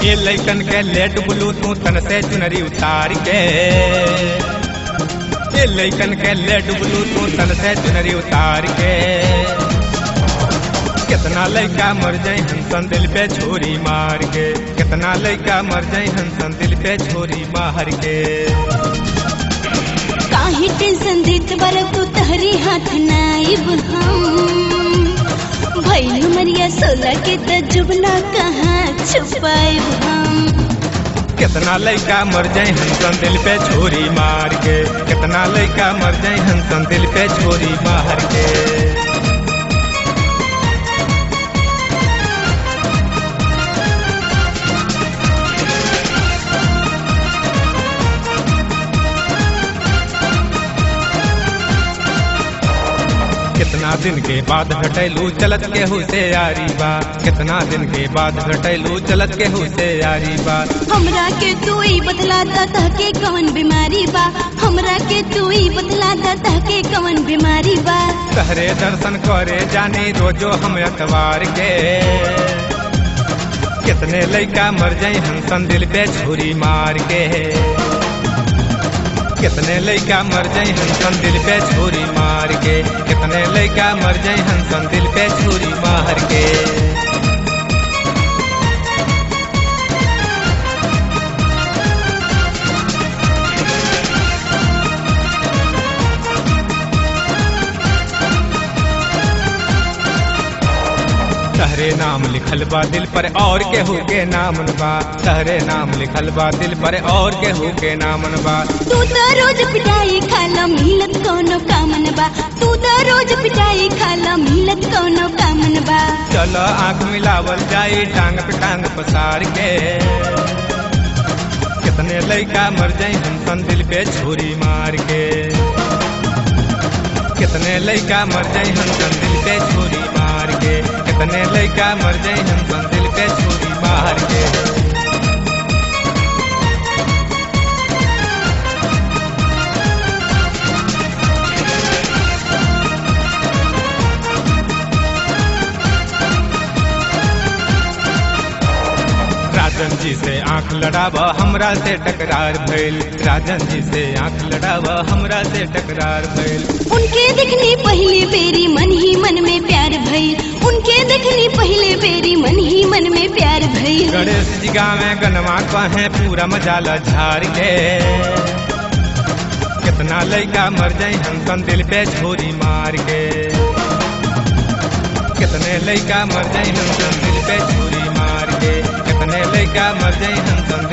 ये लैकन के लेट बुलू तू तन से चुनरी उतार के, ये लैकन के लेट बुलू तू तन से चुनरी उतार के। कितना लैका मर जाए हंसन दिल पे छोरी मार के, कितना लैका मर जाए हंसन दिल पे छोरी मार के। काहे टेंशन देत बार तू तहरी हाथ नाइब हम, भइल मरिया 16 के त जुबना कहाँ छुपाइब हम। कितना लैका मर जाए हंसन दिल पे छोरी मार के, कितना लैका मर जाए हंसन दिल पे छोरी मार के। कितना दिन के बाद घटैलू चलत के हुसे यारी बा, कितना दिन के बाद घटैलू चलत के हुसे यारी बा। हमरा के तू ही बतला दा के कवन बीमारी बा, हमरा के तू ही बतला दा के कवन बीमारी बा। तहरे दर्शन करे जानी रोजो हम अतवार के, कितने लैका मर जाए हंसन दिल पे छुरी मार के। कितने लैका मर जाए हंसन दिल पे छुरी मार के, कितने लैका मर जाए हंसन दिल पे छुरी मार के। तहरे नाम लिखल बा दिल पर और केहू के नामन बा, तहरे नाम लिखल बा दिल पर और केहू के नामन बा। तू तो रोज पिटाई खाला मिलत कोनो कामन बा, तू तो रोज पिटाई खाला मिलत कोनो कामन बा। चलो आंख मिलावल जाई टांग पे टांग पसार के, कितने लैका मर जाए हंसन दिल पे छुरी मार के। कितने लैका मर जाए हंसन दिल पे छुरी मार के, कितने लैका मर जाए हंसन दिल पे छुरी मार के। राजन जी से आंख लड़ावा हमरा से टकरार भइल, राजन जी से आंख लड़ावा हमरा से टकरार भइल। उनके देखनी पहले बेरी मन ही मन में प्यार भइल, उनके देखनी पहले बेरी मन ही मन में प्यार भइल। गणेश जी गावे गनवा कहे पूरा मजाला झाड़ के, कितना लैका मर जाए हंसन दिल पे छुरी मार के। कितने लैका मर जाए हंसन दिल पे छुरी मार के, कितने लैका मर जाए हंसन